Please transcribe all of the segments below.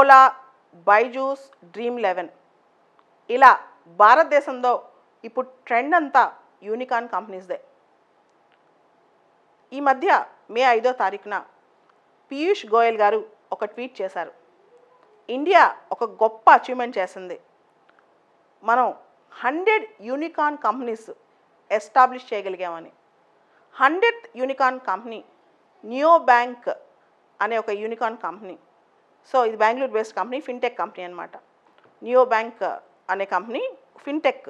ఓలా, బైజూస్, డ్రీమ్11 ఇలా భారతదేశంలో ఇప్పుడు ట్రెండ్ అంతా యూనికార్న్ కంపెనీస్దే. ఈ మధ్య మే 5వ తారీఖున పీయూష్ గోయల్ గారు ఒక ట్వీట్ చేశారు. ఇండియా ఒక గొప్ప అచీవ్మెంట్ చేసింది. మనం 100 యూనికార్న్ కంపెనీస్ ఎస్టాబ్లిష్ చేయగలిగామని. 100th unicorn company neo bank అనే ఒక యూనికార్న్ కంపెనీ. సో ఇది Bengaluru based company, fintech company అనమాట. నియో బ్యాంక్ అనే కంపెనీ ఫిన్టెక్.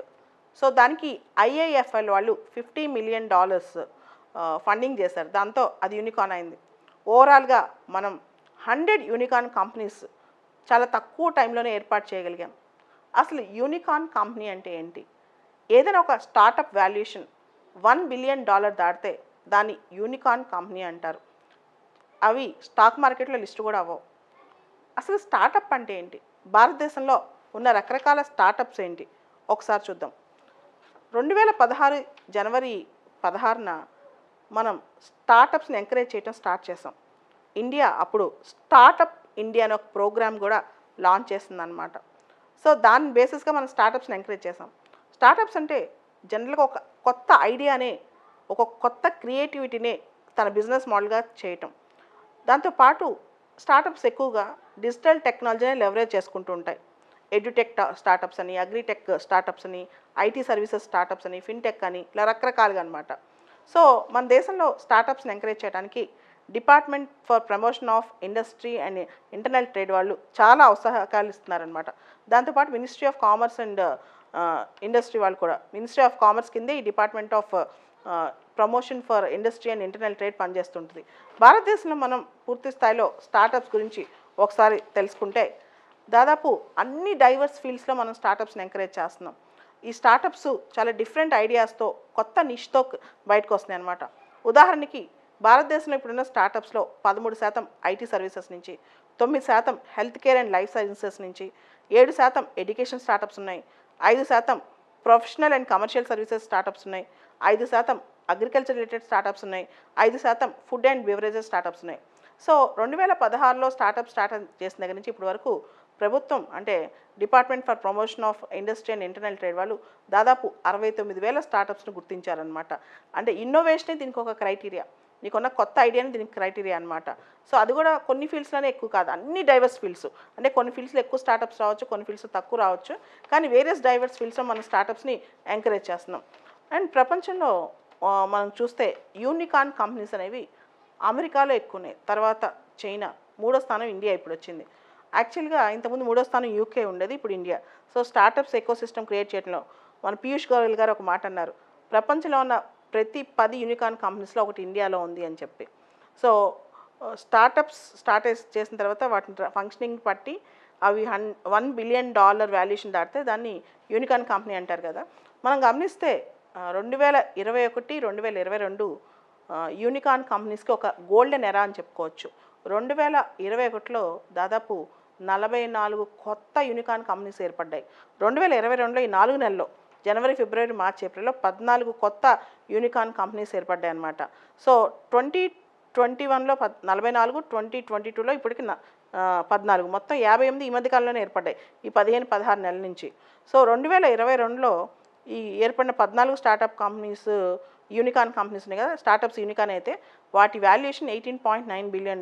సో దానికి IIFL వాళ్ళు $50 million ఫండింగ్ చేశారు. దాంతో అది యూనికార్న్ అయింది. ఓవరాల్గా మనం 100 యూనికార్న్ కంపెనీస్ చాలా తక్కువ టైంలోనే ఏర్పాటు చేయగలిగాం. అసలు యూనికార్న్ కంపెనీ అంటే ఏంటి? ఏదైనా ఒక స్టార్టప్ వాల్యుయేషన్ $1 billion దాటితే దాన్ని యూనికార్న్ కంపెనీ అంటారు. అవి స్టాక్ మార్కెట్లో లిస్ట్ కూడా అవ్వవు. అసలు స్టార్టప్ అంటే ఏంటి? భారతదేశంలో ఉన్న రకరకాల స్టార్టప్స్ ఏంటి ఒకసారి చూద్దాం. 2016 జనవరి 16న మనం స్టార్టప్స్ని ఎంకరేజ్ చేయడం స్టార్ట్ చేసాం. ఇండియా అప్పుడు స్టార్టప్ ఇండియా అనే ఒక ప్రోగ్రామ్ కూడా లాంచ్ చేసిందనమాట. సో దాని బేసిస్గా మనం స్టార్టప్స్ని ఎంకరేజ్ చేసాం. స్టార్టప్స్ అంటే జనరల్గా ఒక కొత్త ఐడియానే, ఒక కొత్త క్రియేటివిటీనే తన బిజినెస్ మోడల్గా చేయటం. దాంతోపాటు స్టార్టప్స్ ఎక్కువగా డిజిటల్ టెక్నాలజీని లెవరేజ్ చేసుకుంటూ ఉంటాయి. ఎడ్యుటెక్ స్టార్టప్స్ అని, అగ్రిటెక్ స్టార్టప్స్ అని, IT సర్వీసెస్ స్టార్టప్స్ అని, ఫిన్టెక్ అని, ఇలా రకరకాలుగా అనమాట. సో మన దేశంలో స్టార్టప్స్ని ఎంకరేజ్ చేయడానికి Department for Promotion of Industry and Internal Trade వాళ్ళు చాలా ఉత్సాహకాలు ఇస్తున్నారనమాట. దాంతోపాటు Ministry of Commerce and Industry వాళ్ళు కూడా, మినిస్ట్రీ ఆఫ్ కామర్స్ కిందే ఈ Department of Promotion for Industry and Internal Trade పనిచేస్తుంటుంది. భారతదేశంలో మనం పూర్తి స్థాయిలో స్టార్టప్స్ గురించి ఒకసారి తెలుసుకుంటే దాదాపు అన్ని డైవర్స్ ఫీల్డ్స్లో మనం స్టార్టప్స్ని ఎంకరేజ్ చేస్తున్నాం. ఈ స్టార్టప్స్ చాలా డిఫరెంట్ ఐడియాస్తో కొత్త నిష్తో బయటకు వస్తున్నాయి అనమాట. ఉదాహరణకి భారతదేశంలో ఇప్పుడున్న స్టార్టప్స్లో 13% IT సర్వీసెస్ నుంచి, 9% health care and life sciences నుంచి, 7% ఎడ్యుకేషన్ స్టార్టప్స్ ఉన్నాయి, 5% professional and commercial services startups ఉన్నాయి, 5% అగ్రికల్చర్ రిలేటెడ్ స్టార్టప్స్ ఉన్నాయి, 5% ఫుడ్ అండ్ బెవరేజెస్ స్టార్టప్స్ ఉన్నాయి. సో 2016లో స్టార్ట్ చేసిన దగ్గర నుంచి ఇప్పటి వరకు ప్రభుత్వం అంటే department for Promotion of Industry and Internal Trade వాళ్ళు దాదాపు 69,000 స్టార్టప్స్ను గుర్తించారనమాట. అంటే ఇన్నోవేషనే దీనికి ఒక క్రైటీరియా, నీకున్న కొత్త ఐడియాని దీనికి క్రైటీరియా అనమాట. సో అది కూడా కొన్ని ఫీల్డ్స్లోనే ఎక్కువ కాదు, అన్ని డైవర్స్ ఫీల్డ్స్. అంటే కొన్ని ఫీల్డ్స్లో ఎక్కువ స్టార్టప్స్ రావచ్చు, కొన్ని ఫీల్డ్స్లో తక్కువ రావచ్చు, కానీ వేరియస్ డైవర్స్ ఫీల్డ్స్లో మనం స్టార్టప్స్ని ఎంకరేజ్ చేస్తున్నాం. అండ్ ప్రపంచంలో మనం చూస్తే యూనికార్న్ కంపెనీస్ అనేవి అమెరికాలో ఎక్కువ ఉన్నాయి, తర్వాత చైనా, 3వ స్థానం ఇండియా ఇప్పుడు వచ్చింది. యాక్చువల్గా ఇంతకుముందు 3వ స్థానం UK ఉండేది, ఇప్పుడు India. So startups eco system create చేయడంలో మన పీయూష్ గోయల్ గారు ఒక మాట అన్నారు, ప్రపంచంలో ఉన్న ప్రతి 10 యూనికార్న్ కంపెనీస్లో ఒకటి ఇండియాలో ఉంది అని చెప్పి. సో స్టార్టప్స్ చేసిన తర్వాత వాటిని ఫంక్షనింగ్ బట్టి అవి $1 billion వాల్యుయేషన్ దాటితే దాన్ని యూనికార్న్ కంపెనీ అంటారు కదా. మనం గమనిస్తే 2021, 2022 యూనికార్న్ కంపెనీస్కి ఒక గోల్డెన్ ఎరా అని చెప్పుకోవచ్చు. 2021లో దాదాపు 44 కొత్త యూనికార్న్ కంపెనీస్ ఏర్పడ్డాయి. 2022లో ఈ 4 నెలల్లో జనవరి, ఫిబ్రవరి, మార్చి, ఏప్రిల్లో 14 కొత్త యూనికార్న్ కంపెనీస్ ఏర్పడ్డాయి అన్నమాట. సో 2021లో 44, 2022లో ఇప్పటికి 14, మొత్తం 58 ఈ మధ్య కాలంలోనే ఏర్పడ్డాయి, ఈ 15-16 నెలల నుంచి. సో 2022లో ఈ ఏర్పడిన 14 స్టార్టప్ కంపెనీస్ యూనికార్న్ కంపెనీస్ ఉన్నాయి కదా, స్టార్టప్స్ యూనికార్న్ అయితే వాటి వాల్యుయేషన్ $18.9 billion.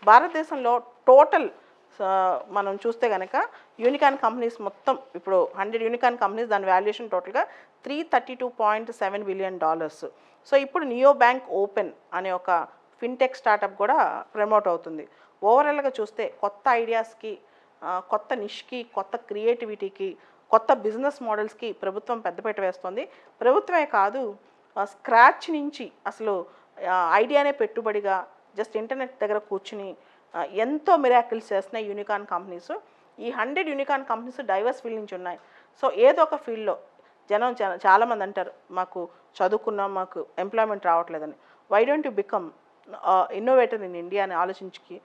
భారతదేశంలో టోటల్ మనం చూస్తే కనుక యూనికార్న్ కంపెనీస్ మొత్తం ఇప్పుడు 100 యూనికార్న్ కంపెనీస్, దాని వాల్యుయేషన్ టోటల్గా $332.7 billion. సో ఇప్పుడు నియో బ్యాంక్ ఓపెన్ అనే ఒక ఫిన్టెక్ స్టార్టప్ కూడా ప్రమోట్ అవుతుంది. ఓవరాల్గా చూస్తే కొత్త ఐడియాస్కి, కొత్త నిష్కి, కొత్త క్రియేటివిటీకి, కొత్త బిజినెస్ మోడల్స్కి ప్రభుత్వం పెద్దపీట వేస్తుంది. ప్రభుత్వమే కాదు, స్క్రాచ్ నుంచి అసలు ఐడియానే పెట్టుబడిగా జస్ట్ ఇంటర్నెట్ దగ్గర కూర్చుని ఎంతో మిరాకిల్స్ చేస్తున్నాయి యూనికార్న్ కంపెనీస్. ఈ 100 యూనికార్న్ కంపెనీస్ డైవర్స్ ఫీల్డ్ నుంచి ఉన్నాయి. సో ఏదో ఒక ఫీల్డ్లో చాలామంది అంటారు, మాకు చదువుకున్నాం, మాకు ఎంప్లాయ్మెంట్ రావట్లేదని. Why don't you become innovator in India అని ఆలోచించి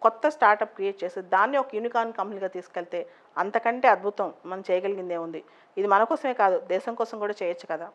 కొత్త స్టార్టప్ క్రియేట్ చేసి దాన్ని ఒక యూనికార్న్ కంపెనీగా తీసుకెళ్తే అంతకంటే అద్భుతం మనం చేయగలిగిందే ఉంది. ఇది మన కోసమే కాదు, దేశం కోసం కూడా చేయొచ్చు కదా.